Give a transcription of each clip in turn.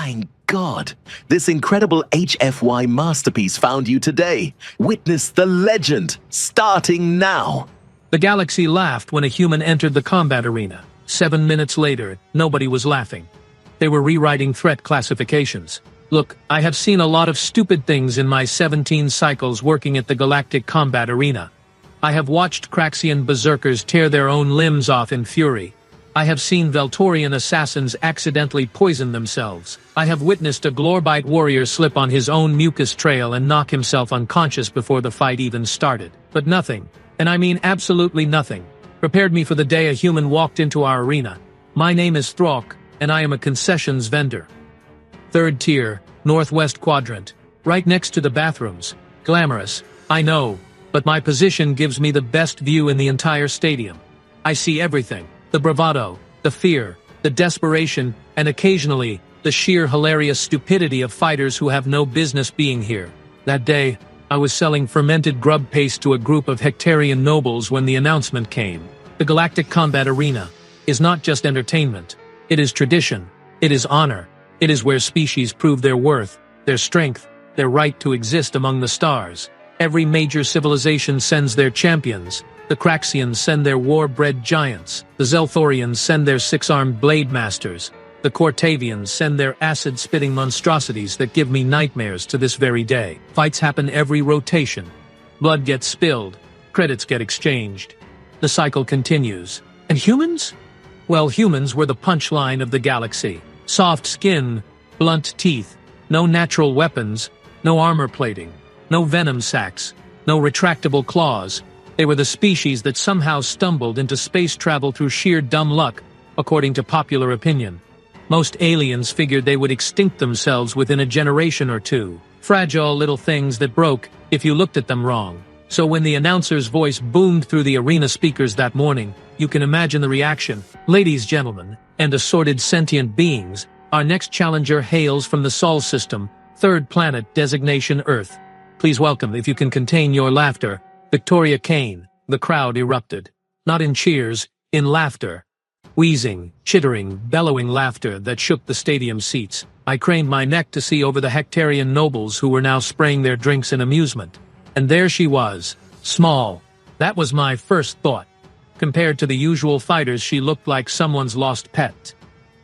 My God, this incredible HFY masterpiece found you today. Witness the legend, starting now. The galaxy laughed when a human entered the combat arena. 7 minutes later, nobody was laughing. They were rewriting threat classifications. Look, I have seen a lot of stupid things in my 17 cycles working at the galactic combat arena. I have watched Craxian berserkers tear their own limbs off in fury. I have seen Veltorian assassins accidentally poison themselves. I have witnessed a Glorbite warrior slip on his own mucus trail and knock himself unconscious before the fight even started. But nothing, and I mean absolutely nothing, prepared me for the day a human walked into our arena. My name is Throk, and I am a concessions vendor. Third tier, northwest quadrant, right next to the bathrooms. Glamorous, I know, but my position gives me the best view in the entire stadium. I see everything. The bravado, the fear, the desperation, and occasionally, the sheer hilarious stupidity of fighters who have no business being here. That day, I was selling fermented grub paste to a group of Hectarian nobles when the announcement came. The Galactic Combat Arena is not just entertainment. It is tradition. It is honor. It is where species prove their worth, their strength, their right to exist among the stars. Every major civilization sends their champions. The Craxians send their war-bred giants. The Zelthorians send their six-armed blade masters. The Cortavians send their acid-spitting monstrosities that give me nightmares to this very day. Fights happen every rotation. Blood gets spilled. Credits get exchanged. The cycle continues. And humans? Well, humans were the punchline of the galaxy. Soft skin, blunt teeth, no natural weapons, no armor plating, no venom sacs, no retractable claws. They were the species that somehow stumbled into space travel through sheer dumb luck, according to popular opinion. Most aliens figured they would extinct themselves within a generation or two. Fragile little things that broke if you looked at them wrong. So when the announcer's voice boomed through the arena speakers that morning, you can imagine the reaction. Ladies, gentlemen, and assorted sentient beings, our next challenger hails from the Sol system, third planet designation Earth. Please welcome, if you can contain your laughter, Victoria Kane. The crowd erupted. Not in cheers, in laughter. Wheezing, chittering, bellowing laughter that shook the stadium seats. I craned my neck to see over the Hectarian nobles who were now spraying their drinks in amusement. And there she was, small. That was my first thought. Compared to the usual fighters, she looked like someone's lost pet.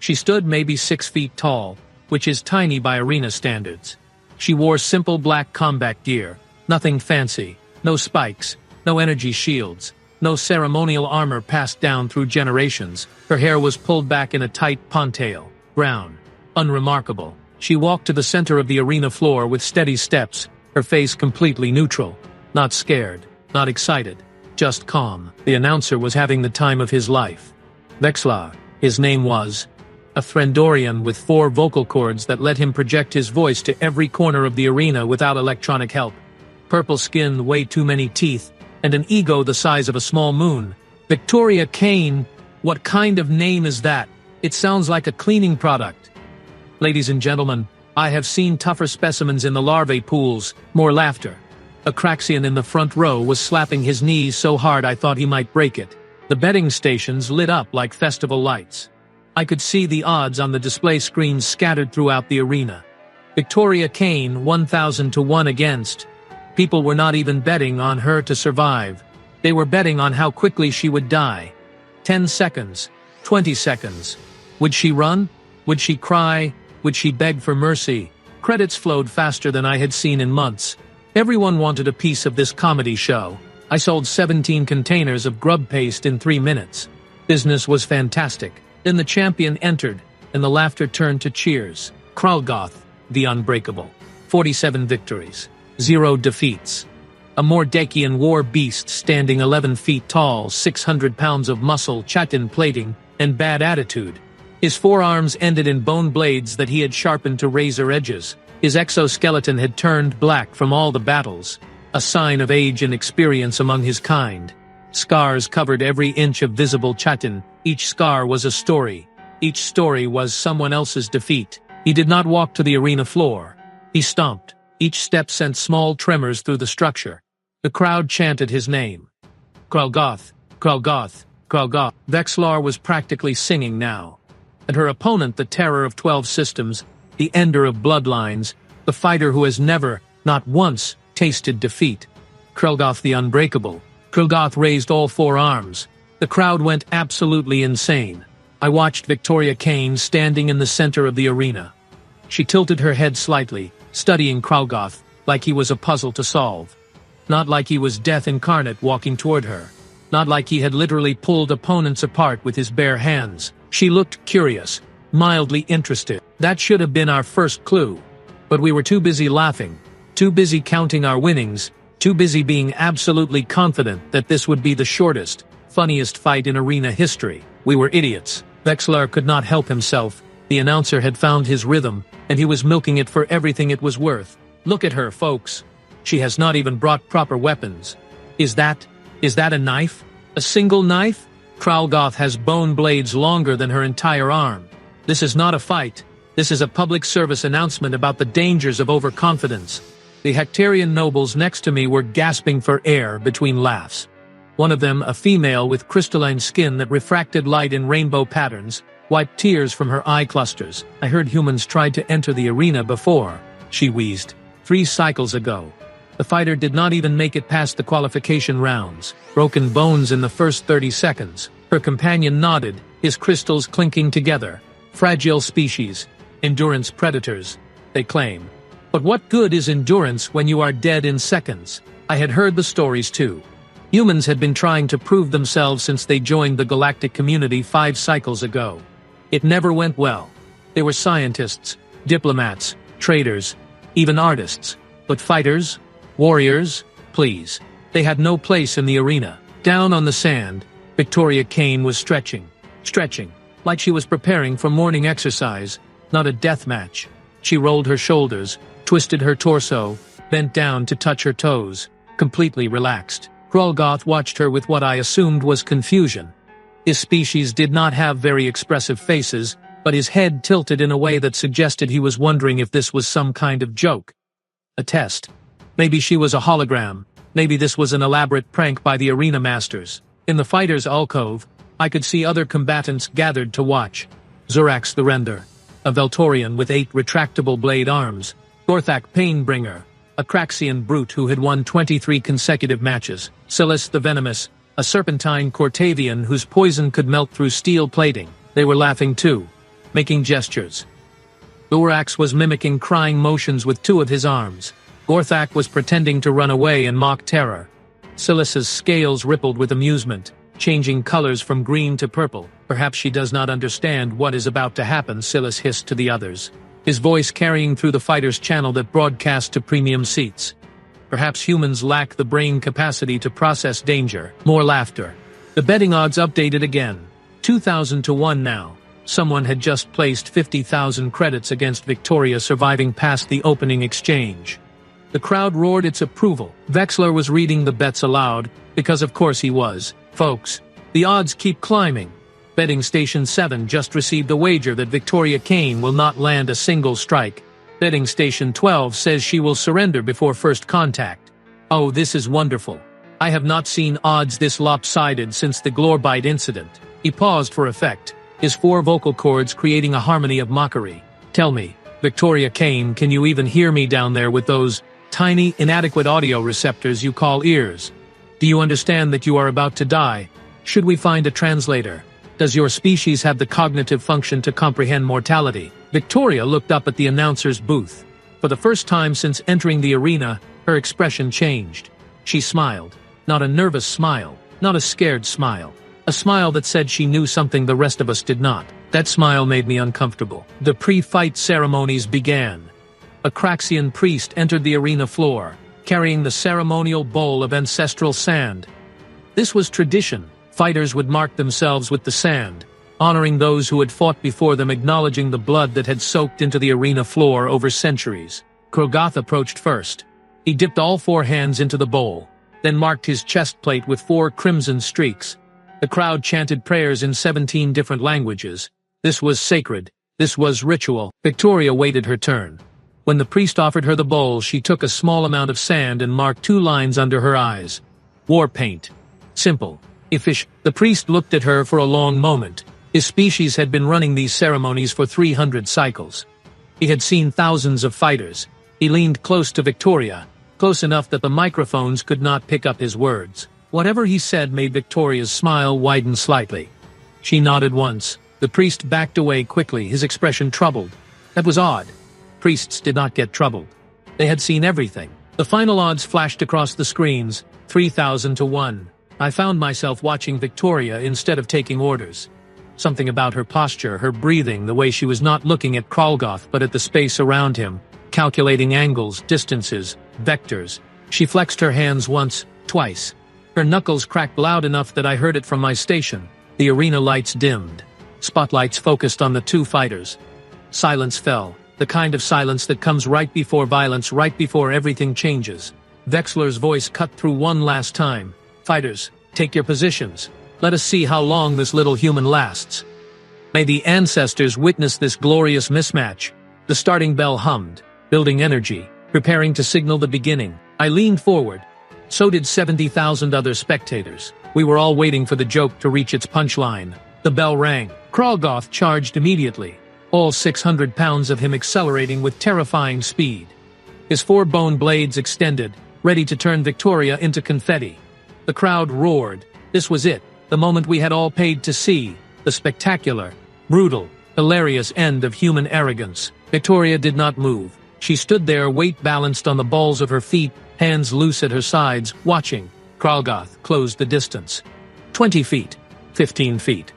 She stood maybe 6 feet tall, which is tiny by arena standards. She wore simple black combat gear, nothing fancy. No spikes, no energy shields, no ceremonial armor passed down through generations. Her hair was pulled back in a tight ponytail, brown, unremarkable. She walked to the center of the arena floor with steady steps, her face completely neutral. Not scared, not excited, just calm. The announcer was having the time of his life. Vexlar, his name was, a Threndorian with 4 vocal cords that let him project his voice to every corner of the arena without electronic help. Purple skin, way too many teeth, and an ego the size of a small moon. Victoria Kane, what kind of name is that? It sounds like a cleaning product. Ladies and gentlemen, I have seen tougher specimens in the larvae pools. More laughter. A Craxian in the front row was slapping his knees so hard I thought he might break it. The betting stations lit up like festival lights. I could see the odds on the display screens scattered throughout the arena. Victoria Kane, 1,000 to 1 against. People were not even betting on her to survive. They were betting on how quickly she would die. 10 seconds, 20 seconds. Would she run? Would she cry? Would she beg for mercy? Credits flowed faster than I had seen in months. Everyone wanted a piece of this comedy show. I sold 17 containers of grub paste in 3 minutes. Business was fantastic. Then the champion entered, and the laughter turned to cheers. Kralgoth, the unbreakable. 47 victories. 0 defeats. A Mordekian war beast standing 11 feet tall, 600 pounds of muscle, chitin plating, and bad attitude. His forearms ended in bone blades that he had sharpened to razor edges. His exoskeleton had turned black from all the battles, a sign of age and experience among his kind. Scars covered every inch of visible chitin. Each scar was a story. Each story was someone else's defeat. He did not walk to the arena floor. He stomped. Each step sent small tremors through the structure. The crowd chanted his name. Kralgoth, Kralgoth, Kralgoth. Vexlar was practically singing now. And her opponent, the terror of 12 systems, the ender of bloodlines, the fighter who has never, not once, tasted defeat. Krelgoth the Unbreakable. Krelgoth raised all four arms. The crowd went absolutely insane. I watched Victoria Kane standing in the center of the arena. She tilted her head slightly, studying Krelgoth like he was a puzzle to solve. Not like he was death incarnate walking toward her. Not like he had literally pulled opponents apart with his bare hands. She looked curious, mildly interested. That should have been our first clue. But we were too busy laughing, too busy counting our winnings, too busy being absolutely confident that this would be the shortest, funniest fight in arena history. We were idiots. Vexler could not help himself. The announcer had found his rhythm, and he was milking it for everything it was worth. Look at her, folks. She has not even brought proper weapons. Is that a knife? A single knife? Krelgoth has bone blades longer than her entire arm. This is not a fight. This is a public service announcement about the dangers of overconfidence. The Hectarian nobles next to me were gasping for air between laughs. One of them, a female with crystalline skin that refracted light in rainbow patterns, wiped tears from her eye clusters. I heard humans tried to enter the arena before, she wheezed. 3 cycles ago. The fighter did not even make it past the qualification rounds. Broken bones in the first 30 seconds. Her companion nodded, his crystals clinking together. Fragile species. Endurance predators, they claim. But what good is endurance when you are dead in seconds? I had heard the stories too. Humans had been trying to prove themselves since they joined the galactic community 5 cycles ago. It never went well. They were scientists, diplomats, traders, even artists. But fighters? Warriors? Please. They had no place in the arena. Down on the sand, Victoria Kane was stretching, like she was preparing for morning exercise, not a death match. She rolled her shoulders, twisted her torso, bent down to touch her toes, completely relaxed. Krelgoth watched her with what I assumed was confusion. His species did not have very expressive faces, but his head tilted in a way that suggested he was wondering if this was some kind of joke. A test. Maybe she was a hologram. Maybe this was an elaborate prank by the arena masters. In the fighter's alcove, I could see other combatants gathered to watch. Zurax the Render, a Veltorian with 8 retractable blade arms. Gorthak Painbringer, a Craxian brute who had won 23 consecutive matches. Silas the Venomous, a serpentine Cortavian whose poison could melt through steel plating. They were laughing too, making gestures. Zurax was mimicking crying motions with 2 of his arms. Gorthak was pretending to run away in mock terror. Silas's scales rippled with amusement, changing colors from green to purple. Perhaps she does not understand what is about to happen, Silas hissed to the others, his voice carrying through the fighter's channel that broadcast to premium seats. Perhaps humans lack the brain capacity to process danger. More laughter. The betting odds updated again. 2,000 to 1 now. Someone had just placed 50,000 credits against Victoria surviving past the opening exchange. The crowd roared its approval. Vexler was reading the bets aloud, because of course he was. Folks, the odds keep climbing. Betting Station 7 just received a wager that Victoria Kane will not land a single strike. Betting Station 12 says she will surrender before first contact. Oh, this is wonderful. I have not seen odds this lopsided since the Glorbite incident. He paused for effect, his 4 vocal cords creating a harmony of mockery. Tell me, Victoria Kane, can you even hear me down there with those tiny, inadequate audio receptors you call ears? Do you understand that you are about to die? Should we find a translator? Does your species have the cognitive function to comprehend mortality? Victoria looked up at the announcer's booth. For the first time since entering the arena, her expression changed. She smiled. Not a nervous smile, not a scared smile. A smile that said she knew something the rest of us did not. That smile made me uncomfortable. The pre-fight ceremonies began. A Craxian priest entered the arena floor, carrying the ceremonial bowl of ancestral sand. This was tradition. Fighters would mark themselves with the sand, honoring those who had fought before them, acknowledging the blood that had soaked into the arena floor over centuries. Krelgoth approached first. He dipped all 4 hands into the bowl, then marked his chest plate with 4 crimson streaks. The crowd chanted prayers in 17 different languages. This was sacred. This was ritual. Victoria waited her turn. When the priest offered her the bowl, she took a small amount of sand and marked 2 lines under her eyes. War paint. Simple. Efficient. The priest looked at her for a long moment. His species had been running these ceremonies for 300 cycles. He had seen thousands of fighters. He leaned close to Victoria, close enough that the microphones could not pick up his words. Whatever he said made Victoria's smile widen slightly. She nodded once. The priest backed away quickly, his expression troubled. That was odd. Priests did not get troubled. They had seen everything. The final odds flashed across the screens, 3,000 to 1. I found myself watching Victoria instead of taking orders. Something about her posture, her breathing, the way she was not looking at Kralgoth but at the space around him, calculating angles, distances, vectors. She flexed her hands once, twice. Her knuckles cracked loud enough that I heard it from my station. The arena lights dimmed. Spotlights focused on the two fighters. Silence fell, the kind of silence that comes right before violence, right before everything changes. Vexler's voice cut through one last time. Fighters, take your positions. Let us see how long this little human lasts. May the ancestors witness this glorious mismatch. The starting bell hummed, building energy, preparing to signal the beginning. I leaned forward. So did 70,000 other spectators. We were all waiting for the joke to reach its punchline. The bell rang. Kralgoth charged immediately, all 600 pounds of him accelerating with terrifying speed. His 4 bone blades extended, ready to turn Victoria into confetti. The crowd roared. This was it, the moment we had all paid to see, the spectacular, brutal, hilarious end of human arrogance. Victoria did not move. She stood there, weight balanced on the balls of her feet, hands loose at her sides, watching. Kralgoth closed the distance. 20 feet, 15 feet.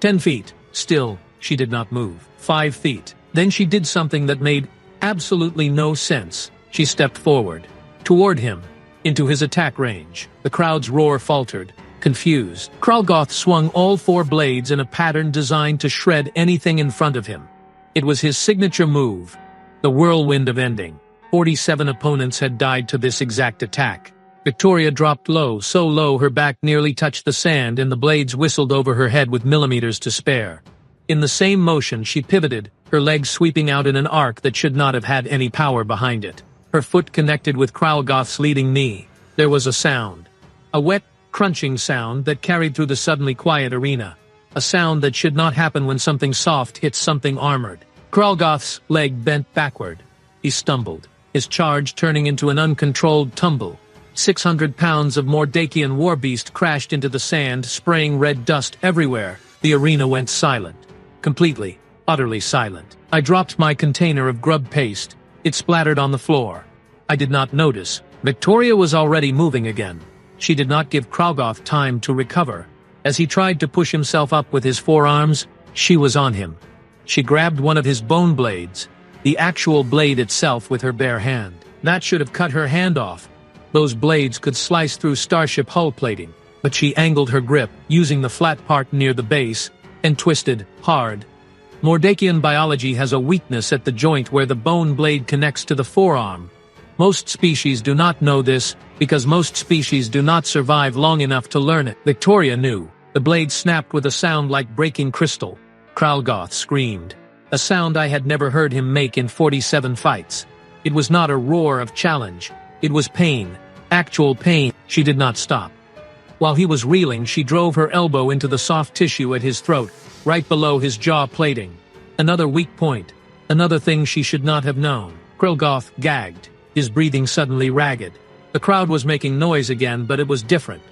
10 feet. Still, she did not move. 5 feet. Then she did something that made absolutely no sense. She stepped forward. Toward him. Into his attack range. The crowd's roar faltered. Confused. Kralgoth swung all 4 blades in a pattern designed to shred anything in front of him. It was his signature move. The whirlwind of ending. 47 opponents had died to this exact attack. Victoria dropped low, so low her back nearly touched the sand and the blades whistled over her head with millimeters to spare. In the same motion she pivoted, her legs sweeping out in an arc that should not have had any power behind it. Her foot connected with Kralgoth's leading knee. There was a sound. A wet, crunching sound that carried through the suddenly quiet arena. A sound that should not happen when something soft hits something armored. Kralgoth's leg bent backward. He stumbled, his charge turning into an uncontrolled tumble. 600 pounds of Mordakian warbeast crashed into the sand, spraying red dust everywhere. The arena went silent. Completely, utterly silent. I dropped my container of grub paste. It splattered on the floor. I did not notice. Victoria was already moving again. She did not give Kralgoth time to recover. As he tried to push himself up with his forearms, she was on him. She grabbed one of his bone blades, the actual blade itself, with her bare hand. That should have cut her hand off. Those blades could slice through starship hull plating, but she angled her grip, using the flat part near the base, and twisted, hard. Mordakian biology has a weakness at the joint where the bone blade connects to the forearm. Most species do not know this, because most species do not survive long enough to learn it. Victoria knew. The blade snapped with a sound like breaking crystal. Kralgoth screamed. A sound I had never heard him make in 47 fights. It was not a roar of challenge. It was pain. Actual pain. She did not stop. While he was reeling, she drove her elbow into the soft tissue at his throat, right below his jaw plating. Another weak point. Another thing she should not have known. Kralgoth gagged, his breathing suddenly ragged. The crowd was making noise again, but it was different.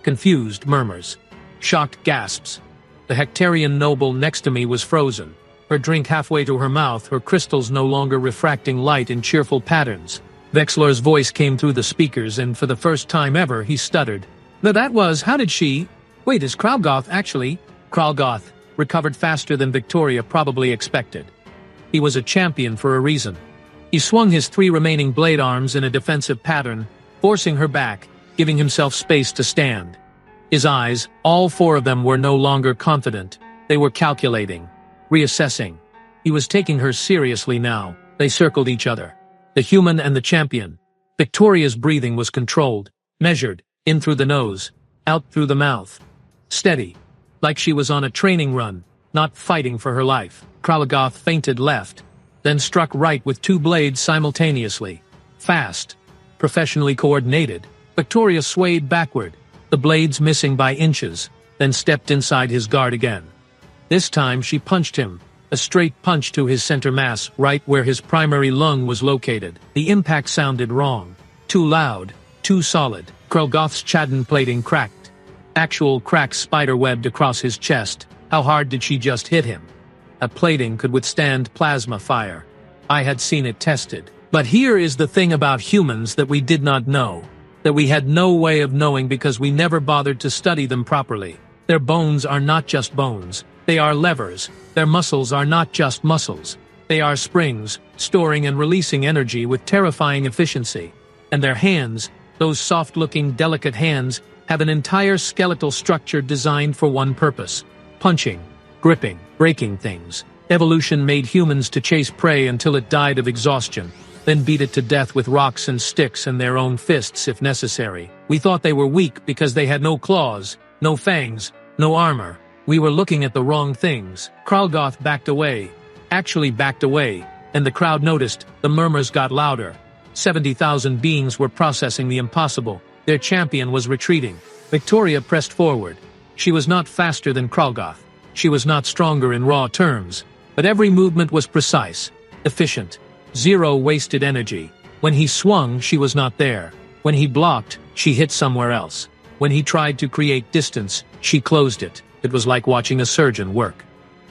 Confused murmurs. Shocked gasps. The Hectarian noble next to me was frozen. Her drink halfway to her mouth, her crystals no longer refracting light in cheerful patterns. Vexler's voice came through the speakers, and for the first time ever, he stuttered. That was, how did she? Wait, is Kralgoth actually? Kralgoth recovered faster than Victoria probably expected. He was a champion for a reason. He swung his 3 remaining blade arms in a defensive pattern, forcing her back, giving himself space to stand. His eyes, all 4 of them, were no longer confident. They were calculating, reassessing. He was taking her seriously now. They circled each other. The human and the champion. Victoria's breathing was controlled, measured, in through the nose, out through the mouth. Steady, like she was on a training run, not fighting for her life. Kralgoth feinted left, then struck right with 2 blades simultaneously. Fast, professionally coordinated. Victoria swayed backward, the blades missing by inches, then stepped inside his guard again. This time she punched him, A straight punch to his center mass, right where his primary lung was located. The impact sounded wrong. Too loud, too solid. Krelgoth's chadden plating cracked. Actual cracks spider-webbed across his chest. How hard did she just hit him? A plating could withstand plasma fire. I had seen it tested. But here is the thing about humans that we did not know. That we had no way of knowing because we never bothered to study them properly. Their bones are not just bones. They are levers. Their muscles are not just muscles. They are springs, storing and releasing energy with terrifying efficiency. And their hands, those soft-looking, delicate hands, have an entire skeletal structure designed for one purpose: punching, gripping, breaking things. Evolution made humans to chase prey until it died of exhaustion, then beat it to death with rocks and sticks and their own fists if necessary. We thought they were weak because they had no claws, no fangs, no armor. We were looking at the wrong things. Krelgoth backed away. Actually backed away, and the crowd noticed. The murmurs got louder. 70,000 beings were processing the impossible. Their champion was retreating. Victoria pressed forward. She was not faster than Krelgoth. She was not stronger in raw terms. But every movement was precise, efficient. Zero wasted energy. When he swung, she was not there. When he blocked, she hit somewhere else. When he tried to create distance, she closed it. It was like watching a surgeon work.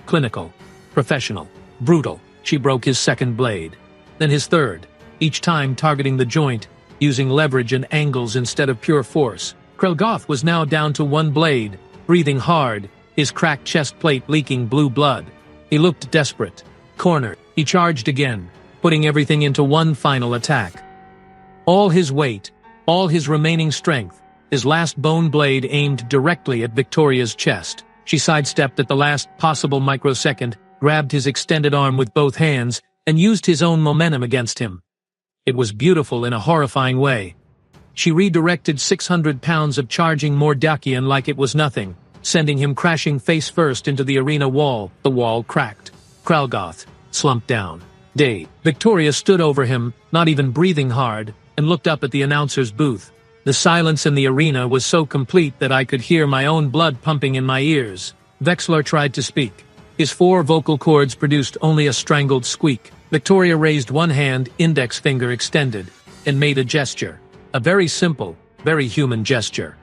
Clinical, professional, brutal. She broke his second blade. Then his third, each time targeting the joint, using leverage and angles instead of pure force. Krelgoth was now down to one blade, breathing hard, his cracked chest plate leaking blue blood. He looked desperate. Cornered. He charged again, putting everything into one final attack. All his weight, all his remaining strength, his last bone blade aimed directly at Victoria's chest. She sidestepped at the last possible microsecond, grabbed his extended arm with both hands, and used his own momentum against him. It was beautiful in a horrifying way. She redirected 600 pounds of charging Mordakian like it was nothing, sending him crashing face first into the arena wall. The wall cracked. Krelgoth slumped down. Victoria stood over him, not even breathing hard, and looked up at the announcer's booth. The silence in the arena was so complete that I could hear my own blood pumping in my ears. Vexler tried to speak. His 4 vocal cords produced only a strangled squeak. Victoria raised one hand, index finger extended, and made a gesture. A very simple, very human gesture.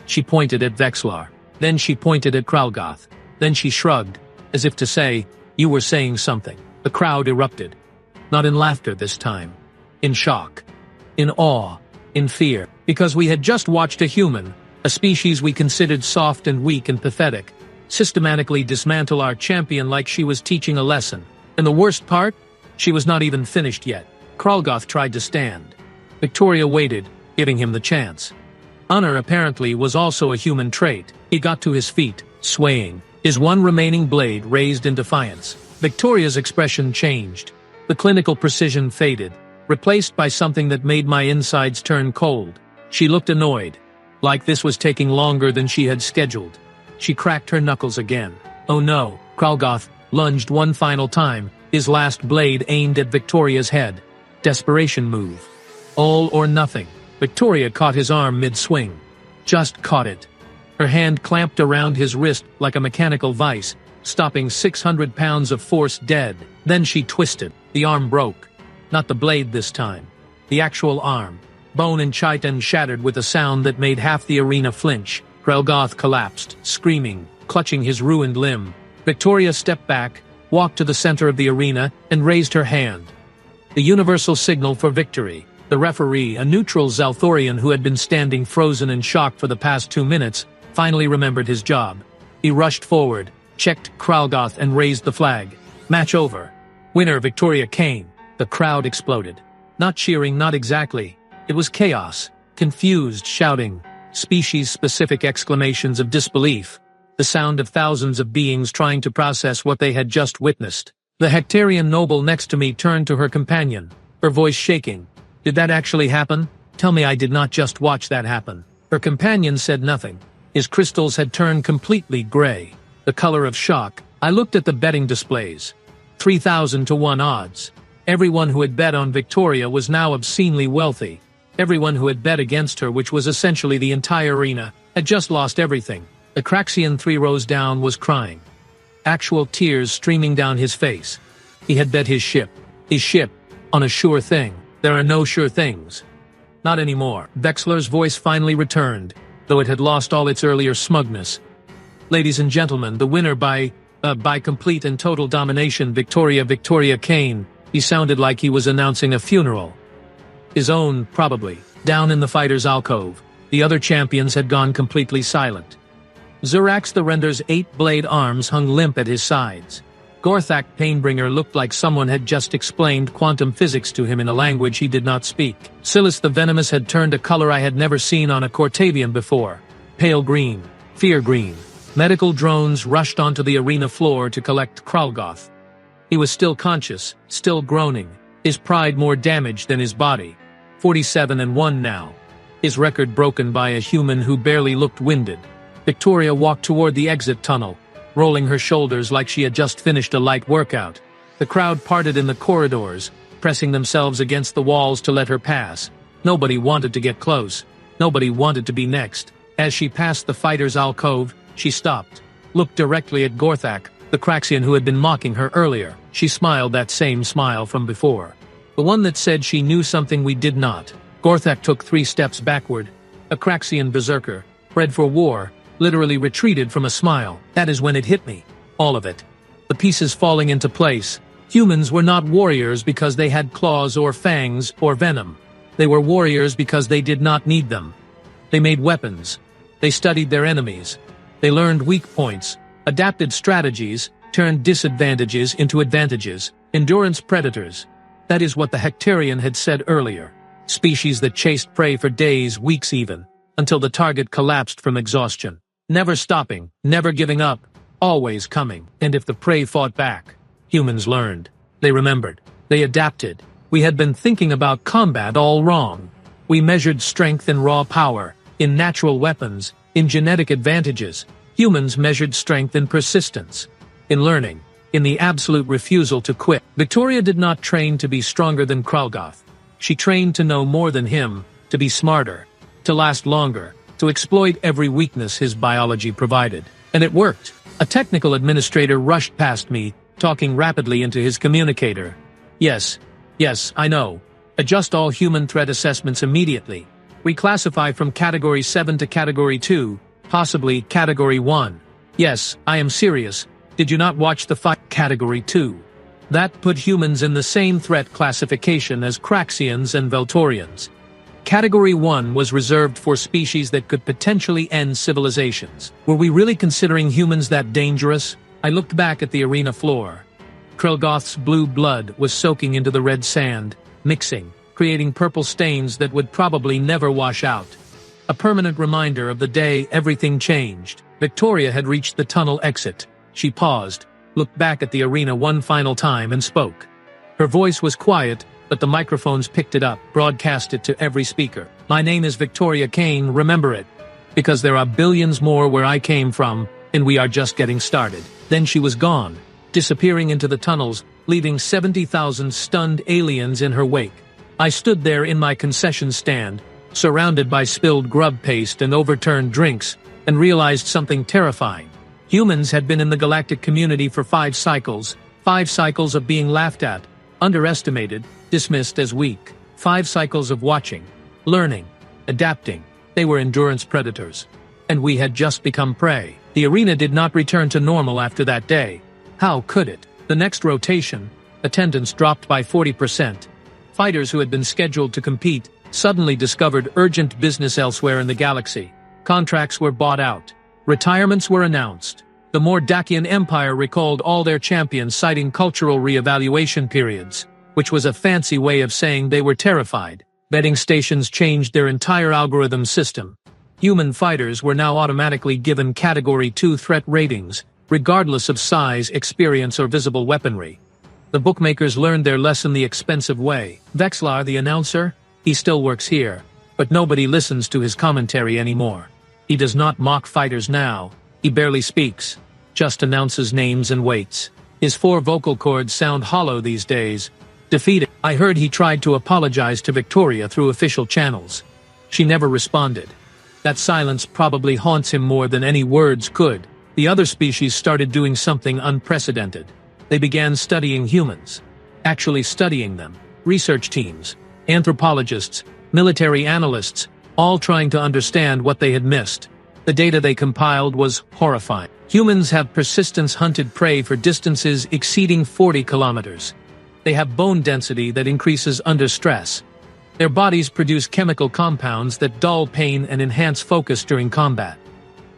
She pointed at Vexlar. Then she pointed at Krelgoth. Then she shrugged, as if to say, "You were saying something." The crowd erupted. Not in laughter this time. In shock. In awe. In fear. Because we had just watched a human, a species we considered soft and weak and pathetic, systematically dismantle our champion like she was teaching a lesson. And the worst part? She was not even finished yet. Krelgoth tried to stand. Victoria waited, giving him the chance. Honor apparently was also a human trait. He got to his feet, swaying, his one remaining blade raised in defiance. Victoria's expression changed. The clinical precision faded, replaced by something that made my insides turn cold. She looked annoyed, like this was taking longer than she had scheduled. She cracked her knuckles again. Oh no, Krelgoth lunged one final time, his last blade aimed at Victoria's head. Desperation move. All or nothing. Victoria caught his arm mid-swing. Just caught it. Her hand clamped around his wrist like a mechanical vice, stopping 600 pounds of force dead. Then she twisted. The arm broke. Not the blade this time. The actual arm. Bone and chitin shattered with a sound that made half the arena flinch. Krelgoth collapsed, screaming, clutching his ruined limb. Victoria stepped back, walked to the center of the arena, and raised her hand. The universal signal for victory. The referee, a neutral Zalthorian who had been standing frozen in shock for the past 2 minutes, finally remembered his job. He rushed forward, checked Krelgoth, and raised the flag. Match over. Winner Victoria Kane. The crowd exploded. Not cheering, not exactly. It was chaos. Confused shouting. Species-specific exclamations of disbelief. The sound of thousands of beings trying to process what they had just witnessed. The Hectarian noble next to me turned to her companion, her voice shaking. Did that actually happen? Tell me I did not just watch that happen. Her companion said nothing. His crystals had turned completely gray. The color of shock. I looked at the betting displays. 3,000 to 1 odds. Everyone who had bet on Victoria was now obscenely wealthy. Everyone who had bet against her, which was essentially the entire arena, had just lost everything. The Craxian 3 rows down was crying. actual tears streaming down his face. He had bet his ship, on a sure thing. There are no sure things. Not anymore. Vexler's voice finally returned, though it had lost all its earlier smugness. Ladies and gentlemen, the winner by complete and total domination, Victoria Kane. He sounded like he was announcing a funeral. His own, probably. Down in the fighter's alcove, the other champions had gone completely silent. Zurax the Render's 8-blade arms hung limp at his sides. Gorthak Painbringer looked like someone had just explained quantum physics to him in a language he did not speak. Silas the Venomous had turned a color I had never seen on a Cortavian before. Pale green. Fear green. Medical drones rushed onto the arena floor to collect Kralgoth. He was still conscious, still groaning, his pride more damaged than his body. 47-1 now. His record broken by a human who barely looked winded. Victoria walked toward the exit tunnel, rolling her shoulders like she had just finished a light workout. The crowd parted in the corridors, pressing themselves against the walls to let her pass. Nobody wanted to get close. Nobody wanted to be next. As she passed the fighter's alcove, she stopped, looked directly at Gorthak, the Craxian who had been mocking her earlier. She smiled that same smile from before. The one that said she knew something we did not. Gorthak took 3 steps backward. A Craxian berserker, bred for war, literally retreated from a smile. That is when it hit me. All of it. The pieces falling into place. Humans were not warriors because they had claws or fangs or venom. They were warriors because they did not need them. They made weapons. They studied their enemies. They learned weak points, adapted strategies, turned disadvantages into advantages. Endurance predators. That is what the Hectarian had said earlier. Species that chased prey for days, weeks even, until the target collapsed from exhaustion. Never stopping, never giving up, always coming. And if the prey fought back, humans learned. They remembered. They adapted. We had been thinking about combat all wrong. We measured strength in raw power, in natural weapons, in genetic advantages. Humans measured strength in persistence, in learning, in the absolute refusal to quit. Victoria did not train to be stronger than Kralgoth. She trained to know more than him, to be smarter, to last longer, to exploit every weakness his biology provided. And it worked. A technical administrator rushed past me, talking rapidly into his communicator. Yes, I know. Adjust all human threat assessments immediately. Reclassify from Category 7 to Category 2, possibly Category 1. Yes, I am serious. Did you not watch the fight? Category 2. That put humans in the same threat classification as Craxians and Veltorians. Category 1 was reserved for species that could potentially end civilizations. Were we really considering humans that dangerous? I looked back at the arena floor. Krelgoth's blue blood was soaking into the red sand, mixing, creating purple stains that would probably never wash out. A permanent reminder of the day everything changed. Victoria had reached the tunnel exit. She paused, looked back at the arena one final time and spoke. Her voice was quiet, but the microphones picked it up, broadcast it to every speaker. My name is Victoria Kane, remember it. Because there are billions more where I came from, and we are just getting started. Then she was gone, disappearing into the tunnels, leaving 70,000 stunned aliens in her wake. I stood there in my concession stand, surrounded by spilled grub paste and overturned drinks, and realized something terrifying. Humans had been in the galactic community for 5 cycles, 5 cycles of being laughed at, underestimated, dismissed as weak. 5 cycles of watching, learning, adapting. They were endurance predators. And we had just become prey. The arena did not return to normal after that day. How could it? The next rotation, attendance dropped by 40%. Fighters who had been scheduled to compete suddenly discovered urgent business elsewhere in the galaxy. Contracts were bought out. Retirements were announced. The Mordakian Empire recalled all their champions, citing cultural re-evaluation periods, which was a fancy way of saying they were terrified. Betting stations changed their entire algorithm system. Human fighters were now automatically given Category 2 threat ratings, regardless of size, experience, or visible weaponry. The bookmakers learned their lesson the expensive way. Vexlar, the announcer, he still works here, but nobody listens to his commentary anymore. He does not mock fighters now. He barely speaks, just announces names and waits. His 4 vocal cords sound hollow these days. Defeated. I heard he tried to apologize to Victoria through official channels. She never responded. That silence probably haunts him more than any words could. The other species started doing something unprecedented. They began studying humans. Actually studying them. Research teams, anthropologists, military analysts, all trying to understand what they had missed. The data they compiled was horrifying. Humans have persistence-hunted prey for distances exceeding 40 kilometers. They have bone density that increases under stress. Their bodies produce chemical compounds that dull pain and enhance focus during combat.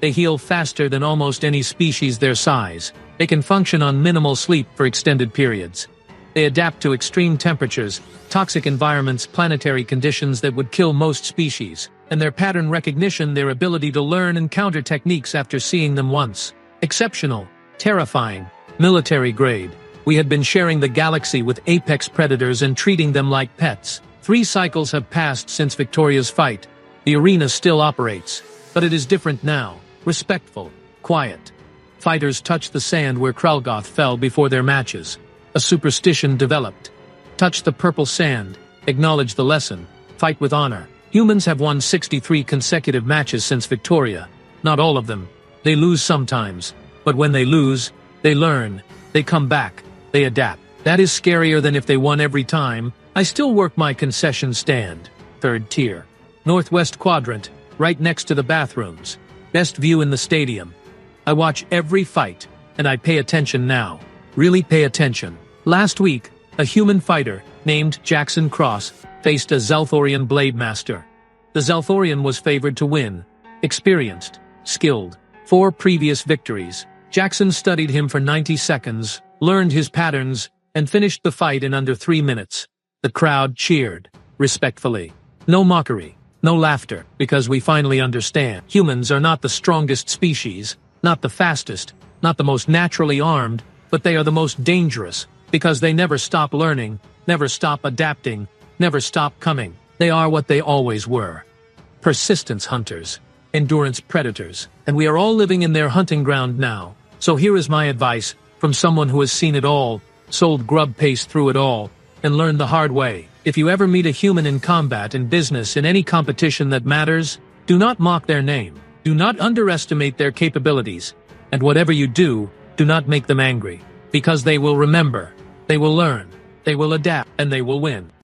They heal faster than almost any species their size. They can function on minimal sleep for extended periods. They adapt to extreme temperatures, toxic environments, planetary conditions that would kill most species, and their pattern recognition, their ability to learn and counter techniques after seeing them once. Exceptional, terrifying, military grade. We had been sharing the galaxy with apex predators and treating them like pets. 3 cycles have passed since Victoria's fight. The arena still operates, but it is different now. Respectful, quiet. Fighters touch the sand where Kralgoth fell before their matches. A superstition developed. Touch the purple sand, acknowledge the lesson, fight with honor. Humans have won 63 consecutive matches since Victoria. Not all of them. They lose sometimes. But when they lose, they learn. They come back. They adapt. That is scarier than if they won every time. I still work my concession stand. 3rd tier. Northwest quadrant, right next to the bathrooms. Best view in the stadium. I watch every fight, and I pay attention now. Really pay attention. Last week, a human fighter, named Jackson Cross, faced a Zelthorian blade master. The Zelthorian was favored to win. Experienced. Skilled. 4 previous victories. Jackson studied him for 90 seconds, learned his patterns, and finished the fight in under 3 minutes. The crowd cheered. Respectfully. No mockery. No laughter. Because we finally understand. Humans are not the strongest species, not the fastest, not the most naturally armed, but they are the most dangerous, because they never stop learning, never stop adapting, never stop coming. They are what they always were. Persistence hunters, endurance predators, and we are all living in their hunting ground now. So here is my advice, from someone who has seen it all, sold grub paste through it all, and learned the hard way. If you ever meet a human in combat, in business, in any competition that matters, do not mock their name. Do not underestimate their capabilities. And whatever you do not make them angry. Because they will remember, they will learn, they will adapt, and they will win.